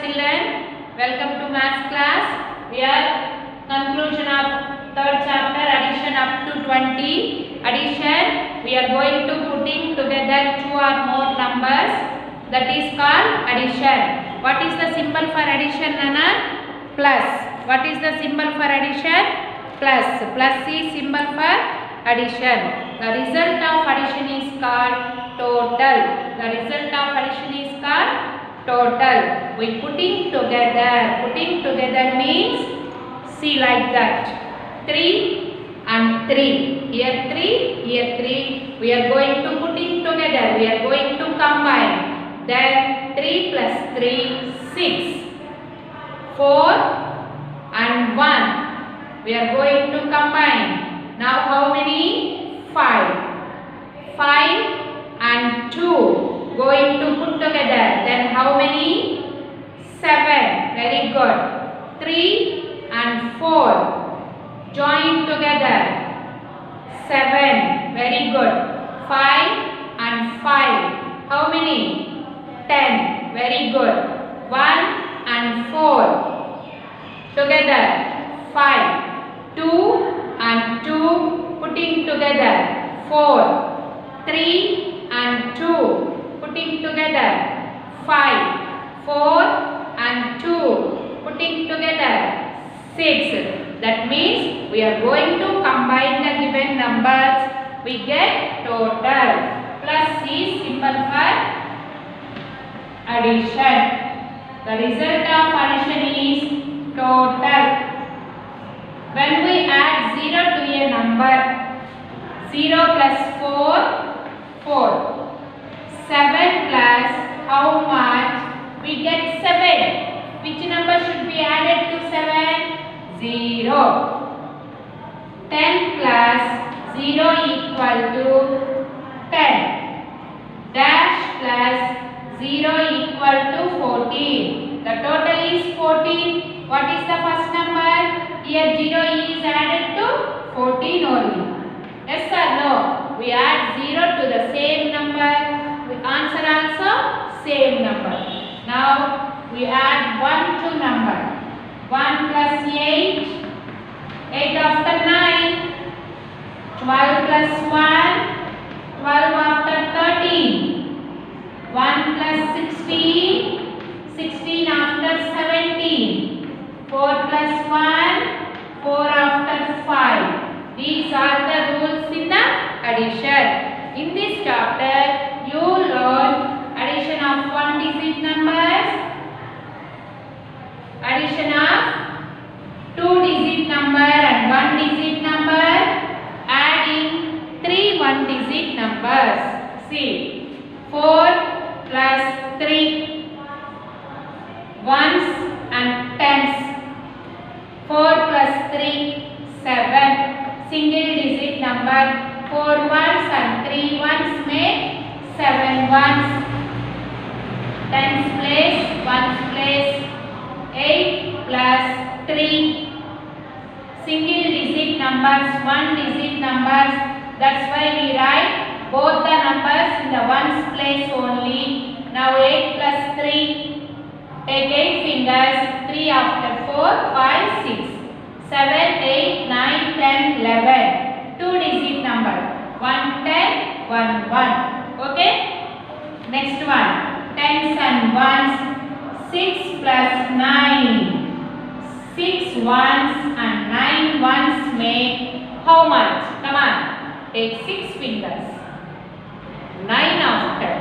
children, welcome to maths class. We are conclusion of third chapter, addition up to 20. Addition, we are going to putting together two or more numbers, that is called addition. What is the symbol for addition, Nana? Plus. What is the symbol for addition? Plus. Plus is symbol for addition. The result of addition is called total. The result of addition is called total. We putting together. Putting together means, see like that. 3 and 3. Here 3, here 3. We are going to putting together. We are going to combine. Then 3 plus 3, 6. 4 and 1. We are going to combine. Now how many? 5. 5 and 2. Going to put together. Then how many? 7. Very good. 3 and 4. Join together. 7. Very good. 5 and 5. How many? 10. Very good. 1 and 4. Together. 5. 2 and 2. Putting together. 4. 3 and 2. Putting together. 5. 4 and 2. Putting together. 6. That means we are going to combine the given numbers. We get total. Plus is symbol for addition. The result of addition is total. When we add 0 to a number, 0 plus 4, 4. 7 plus how much? We get 7. Which number should be added to 7? 0. 10 plus 0 equal to 10. Dash plus 0 equal to 14. The total is 14. What is the first number? Here 0 is added to 14 only. Yes or no? We add 0 to the same number. We answer also same number. Now we add 1 to number. 1 plus 8. 8 after 9. 12 plus 1. 12 after 13. 1 plus 16, 16 after 17, 4 plus 1, 4 after 5. These are the rules in the addition. In this chapter, you learn addition of one-digit numbers, addition of two-digit number and one-digit number, adding three one-digit numbers. See, 4 plus 3, ones and tens. 4 plus 3, 7. Single digit number. 4 ones and 3 ones make 7 ones. Tens place, ones place. 8 plus 3. Single digit numbers, one digit numbers. That's why we write both the numbers in the ones place only. Now 8 plus 3. Take 8 fingers. 3 after 4, 5, 6. 7, 8, 9, 10, 11. Two digit number. 1, 10, 1, 1. Okay? Next one. Tens and ones. 6 plus 9. 6 ones and 9 ones make how much? Come on. Take 6 fingers. 9 after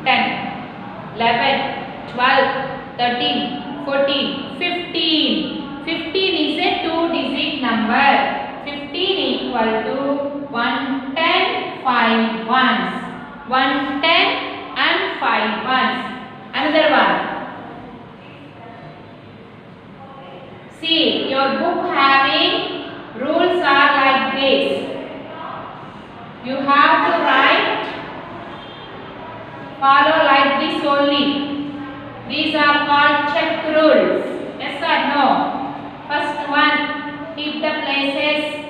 10, 11, 12, 13, 14, 15. 15 is a two-digit number. 15 equal to 110, 5 ones. 110 and 5 ones. Another one. See, your book having rules are like this. You have to write, follow like this only. These are called check rules. Yes or no? First one, keep the places.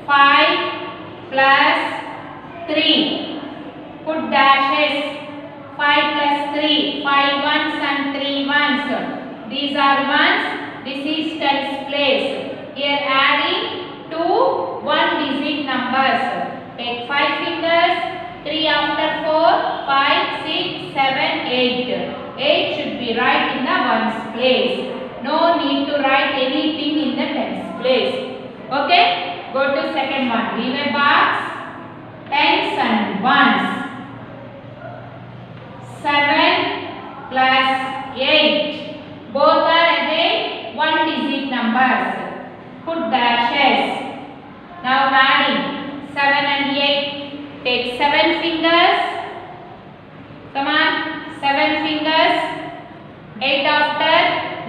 5 plus 3. Put dashes. 5 plus 3. 5 ones and 3 ones. These are ones. This is tens place. Here adding two one-digit numbers. Take 5 fingers. 3 after 4, 5, 6, 7, 8. 8 should be right in the ones place. No need to write anything in the tens place. Okay? Go to second one. Leave a box. Tens and ones. 7 plus 8. Both are again one-digit numbers. Put dashes. Now adding 7 and 8. Take 7 fingers. Come on. 7 fingers. 8 after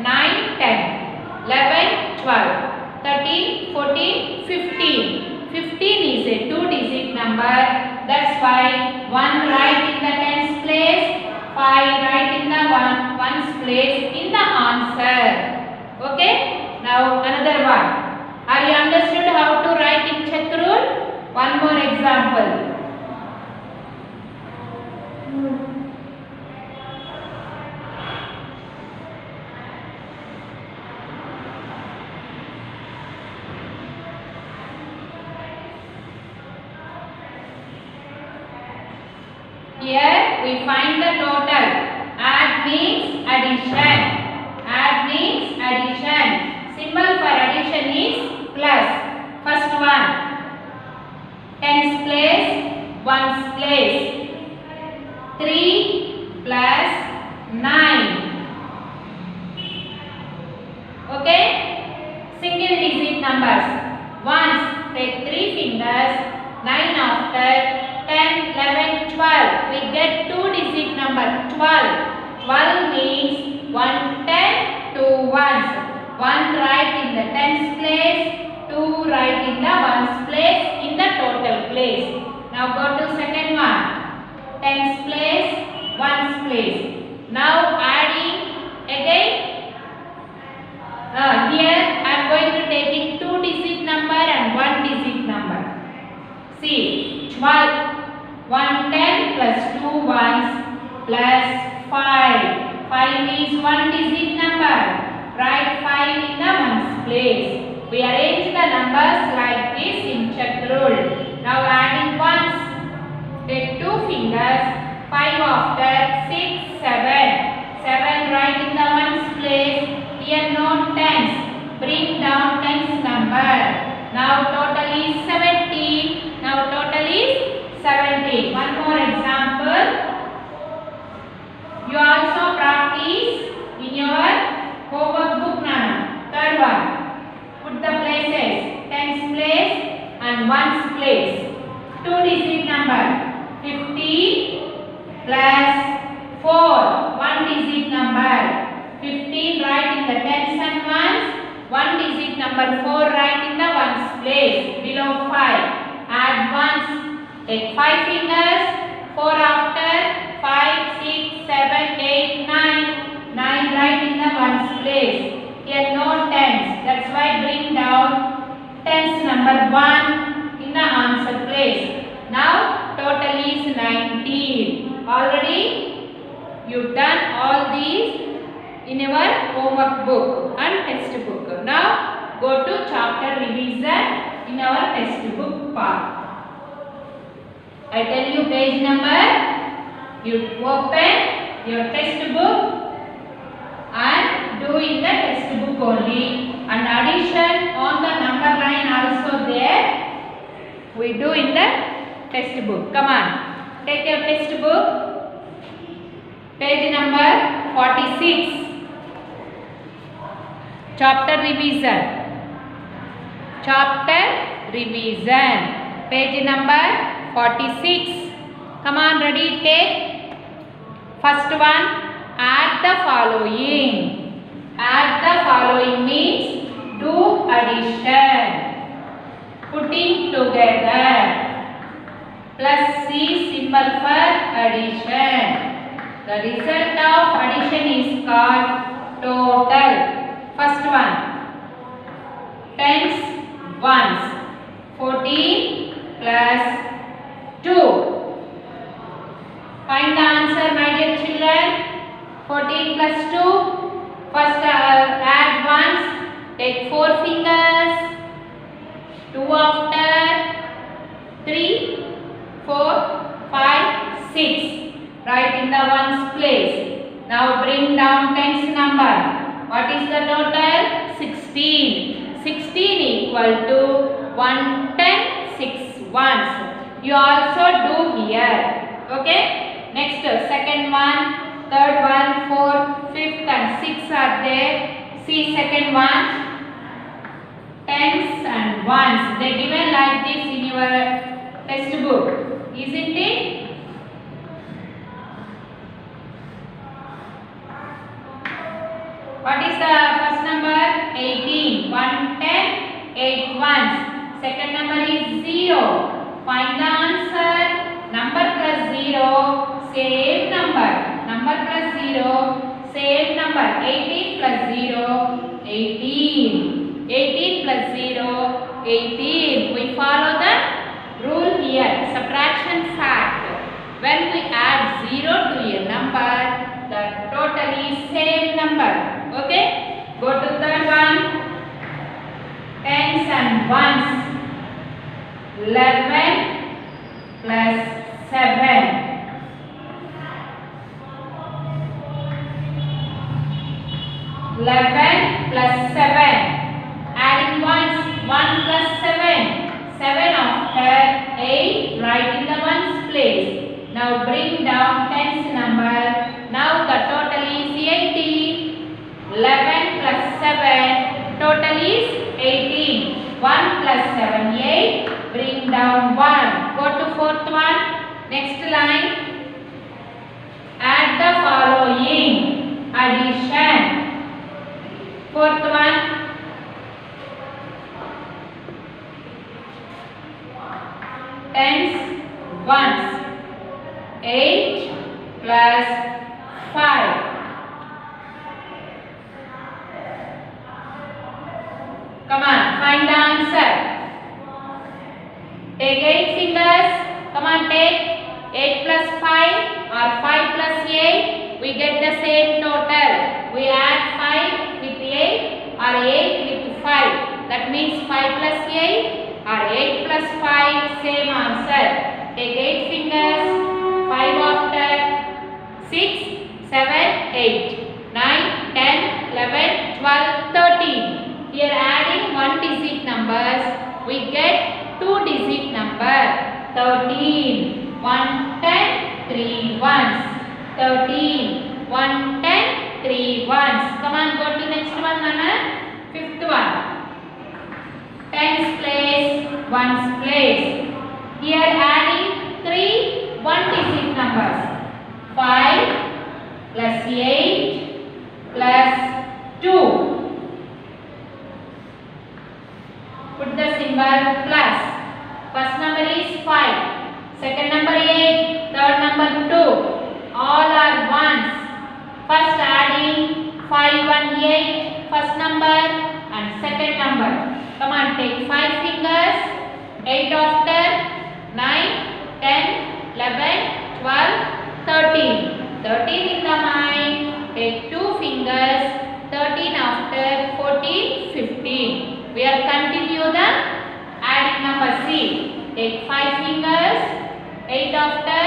9, 10, 11, 12, 13, 14, 15. 15 is a two-digit number. That's why 1 right in the tens place, 5 right in the ones place in the answer. Okay? Now another one. Have you understood how to write in check rule? One more example. Here we find the total. Add means addition. Add means addition. Symbol for addition is plus. First one. Tens place, ones place. 3 plus 9. Okay? Single digit numbers. Ones, take 3 fingers. 9 after 10, 11, 12. We get two-digit number 12. 12 means 1 10, 2 ones. 1 right in the tens place, 2 right in the ones place in the total place. Now go to second one. Tens place, ones place. Now adding again. Here I am going to take it two-digit number and one-digit number. See, 12. 1 10 plus 2 ones plus 5. 5 is one-digit number. Write 5 in the ones place. We arrange the numbers like this in check rule. Now adding ones. Take 2 fingers. 5 after 6, 7. 7 right in the ones place. Here no tens. Bring down tens number. Now total is 17. Now total is 17. One more example. You also practice in your homework book now. Third one. Put the places. Tens place and ones place. Two-digit number. 15 plus 4. One-digit number. 15 right in the tens and ones. One-digit number 4 right in the ones place. Below 5. Add ones. Take 5 fingers, 4 after, 5, 6, 7, 8, 9. 9 right in the ones place. Here no tens. That's why bring down tens number 1 in the answer place. Now total is 19. Already you done all these in your homework book and textbook. Now go to chapter revision in our textbook part. I tell you page number. You open your textbook and do in the textbook only. And addition on the number line also there. We do in the textbook. Come on. Take your textbook. Page number 46. Chapter revision. Chapter revision. Page number 46. Come on, ready, take. First one, add the following. Add the following means do addition. Putting together. Plus C symbol for addition. The result of addition is called total. First one, tens, ones. 14 plus 2. Find the answer, my dear children. 14 plus 2. First take 4 fingers, 2 after, 3, 4, 5, 6. Write in the ones place. Now bring down tens number. What is the total? 16. 16 equal to 110, 6 ones. You also do here. Okay. Next, second one, third one, fourth, fifth and sixth are there. See second one. Tens and ones. They given like this in your textbook. Isn't it? What is the first number? 18. 1, 10, 8 ones. Second number is 0. Find the answer. Number plus 0, same number. Number plus 0, same number. 18 plus 0, 18. 18 plus 0, 18. We follow the rule here. Subtraction fact. When we add 0 to a number, the total is same number. Okay? Go to third one. Tens and ones. 11 plus 7. 11 plus 7. Adding ones. 1 plus 7. 7 after 8. Write in the ones place. Now bring down tens number. Now the total is 18. 11 plus 7. Total is 18. 1 plus 7, 8. Bring down 1. Go to fourth one. Next line. Add the following. Addition. Fourth one. Tens, ones. 8 plus 5. Come on, find the answer. Take 8 fingers. Come on, take 8 plus 5 or 5 plus 8. We get the same total. We add 5 with 8 or 8 with 5. That means 5 plus 8 or 8 plus 5, same answer. Take 8 fingers. 5 after 6, 7, 8, 9, 10, 11, 12, 13. Here adding 1 digit numbers, we get 2 digit number. 13, 1, 10, 3 ones. 13, 1, 10, 3 ones. Come on, go to next one, Nana. Fifth one. Tens place, ones place. Here adding 3 1 digit numbers. 5 plus 8 plus 2. Put the symbol plus. First number is 5. Second number 8. Third number 2. All are ones. First adding 5 and 8. First number and second number. Come on, take 5 fingers. 8 after 9, 10, 11, 12, 13. 13 in the mind. Take 2 fingers. 13 after 14, 15. We are continue the adding number C. Take 5 fingers. 8 after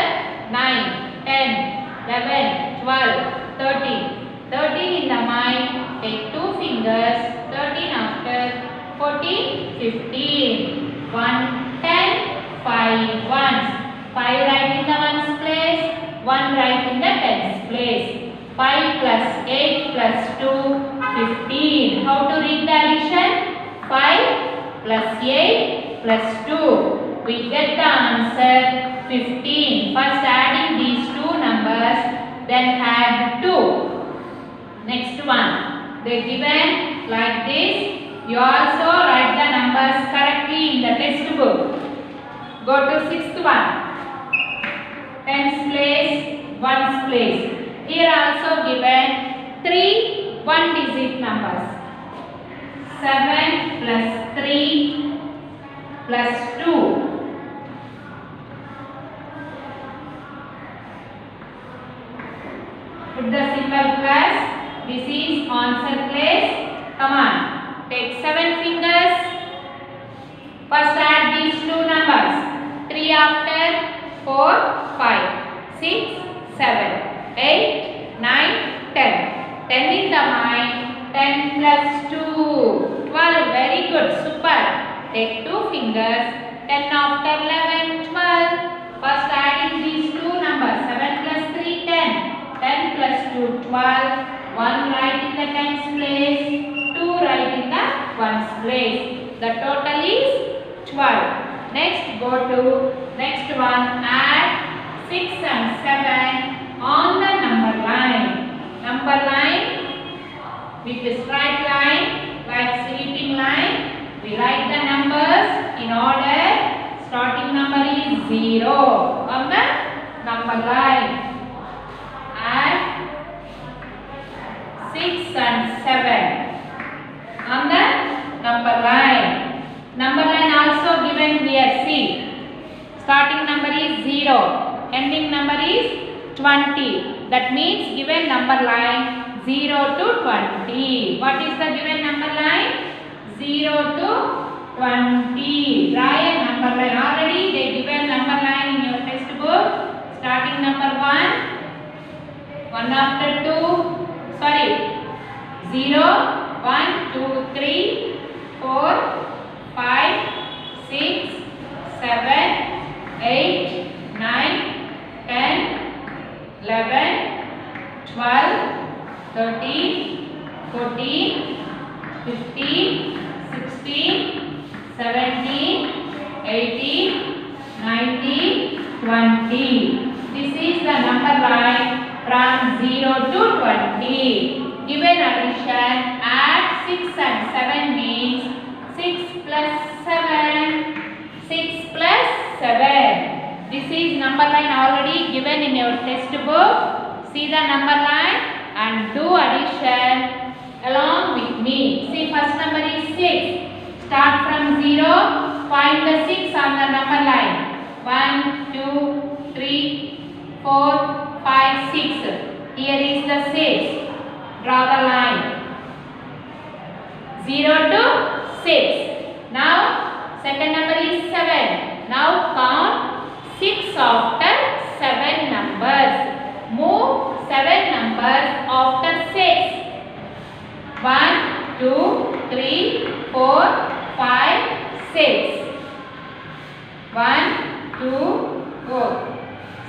9, 10, 11, 12, 13. 13 in the mind. Take 2 fingers. 13 after 14, 15. 1, 10, 5 ones. 5 right in the ones place. 1 right in the tens place. 5 plus 8 plus 2, 15. How to read the addition? 5 plus 8 plus 2. We get the answer 15. First adding these two numbers, then add 2. Next one. They given like this. You also write the numbers correctly in the textbook. Go to sixth one. Tens place, ones place. Here also given 3 1 digit numbers. 7 plus 3 plus 2. Put the symbol plus. This is answer place. Come on. Take 7, 8, 9, 10. 10 in the mind. 10 plus 2, 12. Very good. Super. Take 2 fingers. 10 after 11, 12. First adding these two numbers. 7 plus 3, 10. 10 plus 2, 12. 1 right in the tens place. 2 right in the ones place. The total is 12. Next go to next one. Add 6 and 7 on the number line. Number line with the straight line like sleeping line. We write the numbers in order. Starting number is 0 on the number line. Add 6 and 7 on the number line. Number line also given here. See, starting number is 0, ending number is 20. That means given number line 0 to 20. What is the given number line? 0 to 20. Write a number line. Already they given number line in your textbook. Starting number 1, 1 after 2. Sorry, 0, 1, 2, 3, 4, 5, 6, 7, 8, 9, 10, 11, 12, 13, 14, 15, 16, 17, 18, 19, 20. This is the number line from 0 to 20. Given addition, add 6 and 7 means 6 plus 7. 6 plus 7. This is number line already given in your textbook. See the number line and do addition along with me. See, first number is 6. Start from 0. Find the 6 on the number line. 1, 2, 3, 4, 5, 6. Here is the 6. Draw the line. 0 to 6. Now, second number is 7. Now, count 6 after 7 numbers. Move 7 numbers after 6. 1, 2, 3, 4, 5, 6. 1, 2, 4.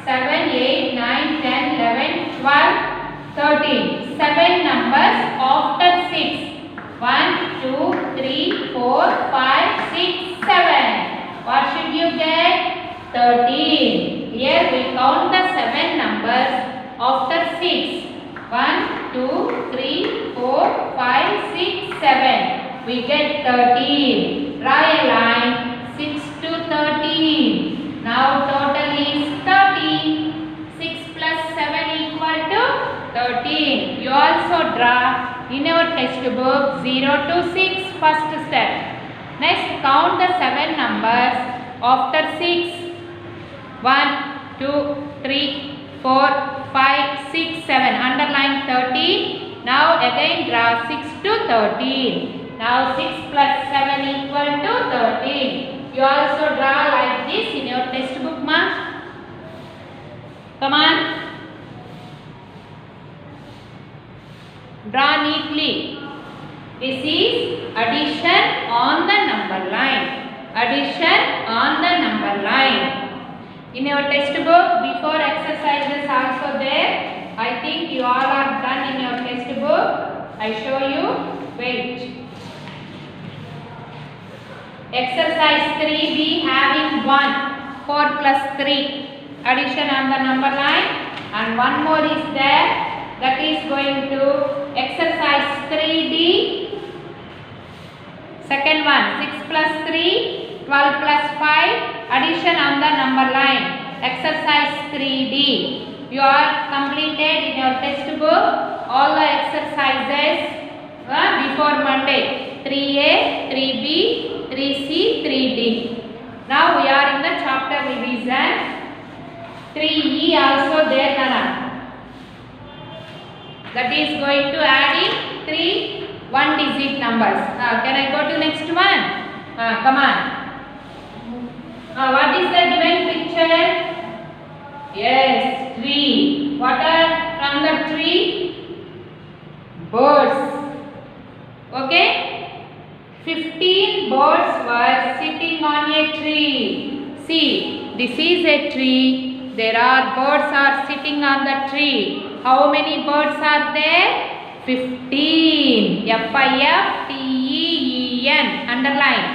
7, 8, 9, 10, 11, 12, 13. 7 numbers after 6. 1, 2, 3, 4, 5, 6, 7. What should you get? 13. Here we count the 7 numbers after 6. 1, 2, 3, 4, 5, 6, 7. We get 13. Draw a line 6 to 13. Now total is 13. 6 plus 7 equal to 13. You also draw in our textbook 0 to 6 first step. Next count the 7 numbers after 6. 1, 2, 3, 4, 5, 6, 7. Underline 13. Now again draw 6 to 13. Now 6 plus 7 equal to 13. You also draw like this in your textbook, ma. Come on. Draw neatly. This is addition on the number line. Addition on the number line. In your textbook, before exercises also there. I think you all are done in your textbook. I show you. Wait. Exercise 3B having 1. 4 plus 3. Addition on the number line. And one more is there. That is going to exercise 3D. Second one, 6 plus 3, 12 plus 5. Addition on the number line. Exercise 3D. You are completed in your textbook all the exercises before Monday. 3A, 3B, 3C, 3D. Now we are in the chapter revision. 3E also there, Nana. That is going to add in 3 one-digit numbers. Can I go to next one? Come on. What is the given picture? Yes, tree. What are from the tree? Birds. Okay? 15 birds were sitting on a tree. See, this is a tree. There are birds are sitting on the tree. How many birds are there? 15. F-I-F-T-E-E-N. Underline.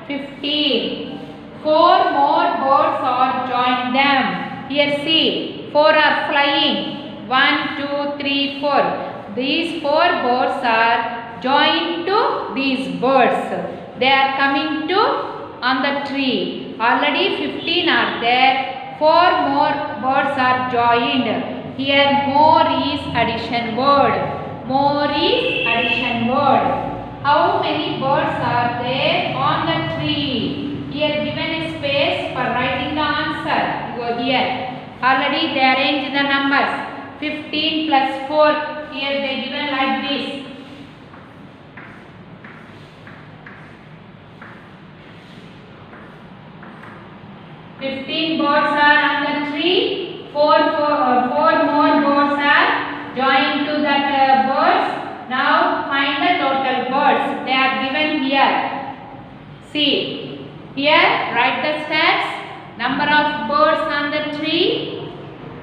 15. 4 more birds are joined them. Here see, 4 are flying. 1, 2, 3, 4. These 4 birds are joined to these birds. They are coming to on the tree. Already 15 are there. 4 more birds are joined. Here more is addition word. More is addition word. How many birds are there on the tree? Here given a space for writing the answer. Go here. Already they arrange the numbers. 15 plus 4. Here they given like this. 15 birds are on the tree. 4 more birds are joined to that birds. Now find the total birds. They are given here. See. Here write the steps. Number of birds on the tree.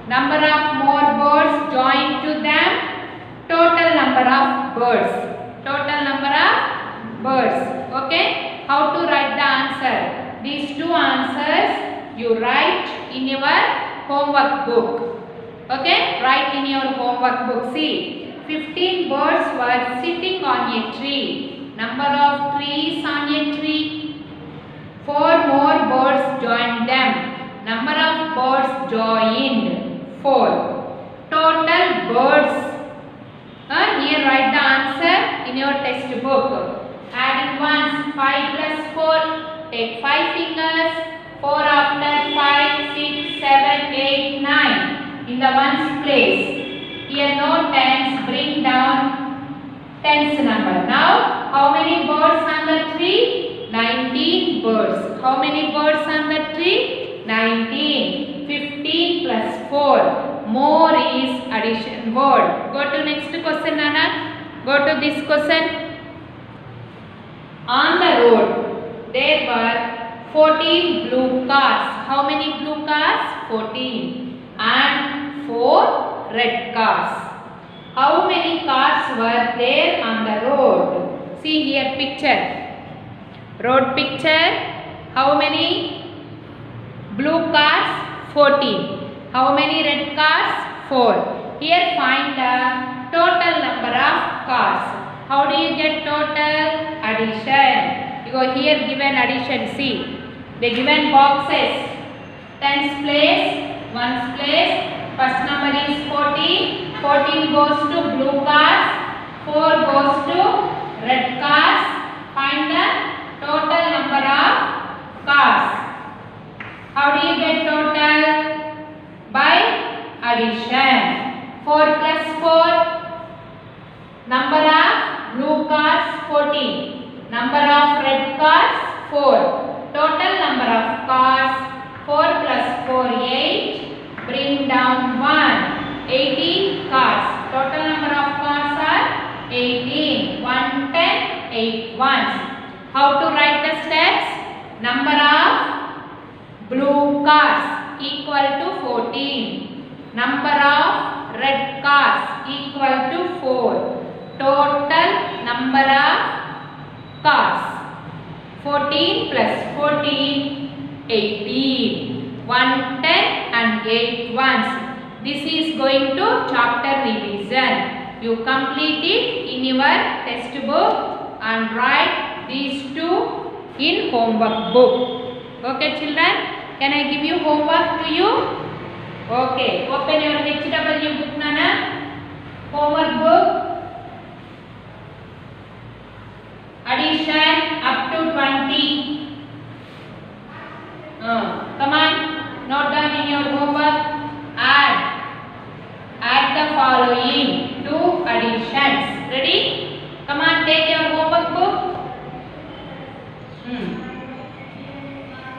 Number of more birds joined to them. Total number of birds. Total number of birds. Okay. How to write the answer? These two answers you write in your homework book. Okay. Write in your homework book. See. 15 birds were sitting on a tree. Number of trees on a tree. 4 more birds joined them. Number of birds joined. 4. Total birds. Here write the answer in your textbook. Adding ones. 5 plus 4. Take 5 fingers. 4 after 5, 6, 7, 8, 9. In the ones place. Here no tens. Bring down tens number. Now how many birds on the tree? 19 birds. How many birds on the tree? 19. 15 plus 4. More is addition word. Go to next question, Nana. Go to this question. On the road, there were 14 blue cars. How many blue cars? 14. And 4 red cars. How many cars were there on the road? See here picture. Road picture. How many blue cars? 14. How many red cars? 4. Here find the total number of cars. How do you get total? Addition. You go here given addition. See. They given boxes. Tens place. Ones place. First number is 14. 14 goes to blue cars. 4 goes to red cars. Find the total number of cars. How do you get total? By addition. 4 plus 4. Number of blue cars 14. Number of red cars 4. Total number of cars 4 plus 4 8. Bring down 1. 18 cars. Total number of cars are 18. 1 10 8 ones. How to write the steps? Number of blue cars equal to 14. Number of red cars equal to 4. Total number of cars. 14 plus 14, 18. 1 10 and 8 ones. This is going to chapter revision. You complete it in your textbook and write these two in homework book. Okay children, can I give you homework to you? Okay, open your HW book, Nana. Homework book. Addition up to 20. Come on, note down in your homework. Add the following two additions. Ready? Come on, take your homework book.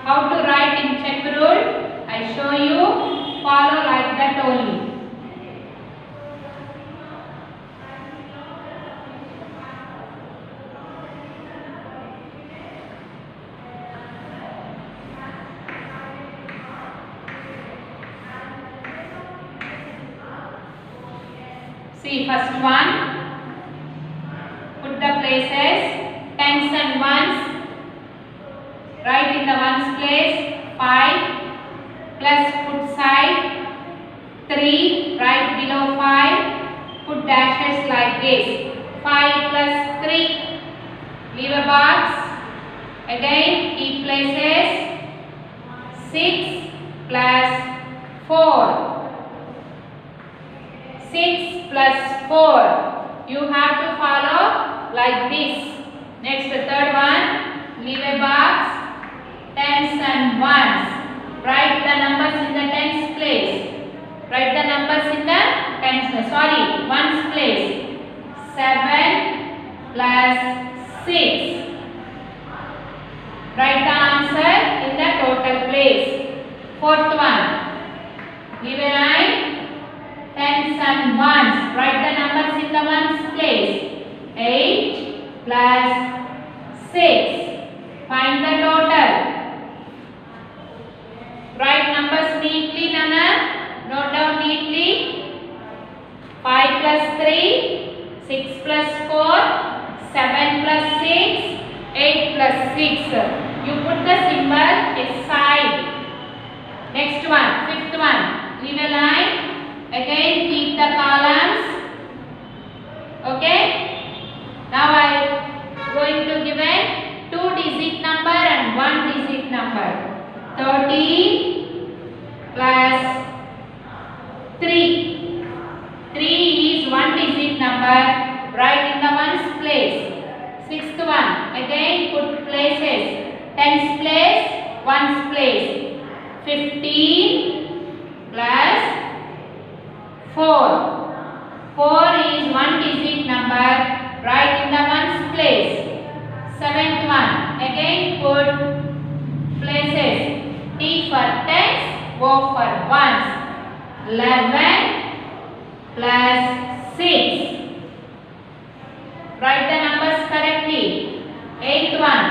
How to write in check rule? I show you. Follow like See first one. Put the places. Tens and ones. Write in the ones place. 5 plus put side. 3 right below 5. Put dashes like this. 5 plus 3. Leave a box. Again keep places. 6 plus 4. 6 plus 4. You have to follow like this. Next the third one. Leave a box. Tens and ones. Write the numbers in the tens place. Write the numbers in the ones place. 7 plus 6. Write the answer in the total place. Fourth one. Give a line. Tens and ones. Write the numbers in the ones place. 8 plus 6. Find the total. Write numbers neatly, Nana. Note down neatly. 5 plus 3. 6 plus 4. 7 plus 6. 8 plus 6. You put the symbol aside. Next one, fifth one. Leave a line. Again keep the columns. Okay. Now I am going to give a 2-digit number and 1-digit number. 13 plus 3. 3 is 1-digit number. Write in the ones place. Sixth one. Again put places. Tens place, ones place. 15 plus 4. 4 is 1-digit number. Write in the ones place. Seventh one. Again put places. T for tens, O for ones. 11 plus 6. Write the numbers correctly. Eighth one.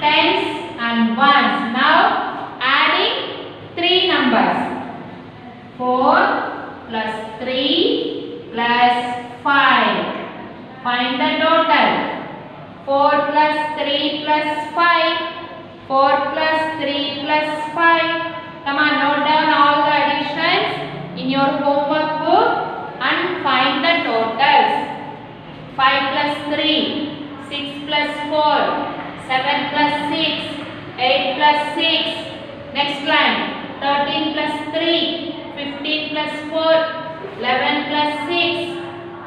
Tens and ones. Now adding 3 numbers. 4 plus 3 plus 5. Find the total. 4 plus 3 plus 5. 4 plus 3 plus 5. Come on, note down all the additions in your homework book and find the totals. 5 plus 3. 6 plus 4. 7 plus 6. 8 plus 6. Next line. 13 plus 3. 15 plus 4. 11 plus 6.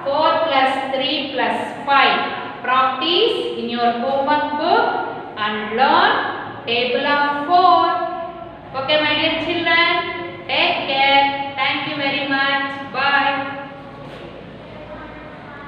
4 plus 3 plus 5. Practice in your homework book and learn table of 4. Okay, my dear children.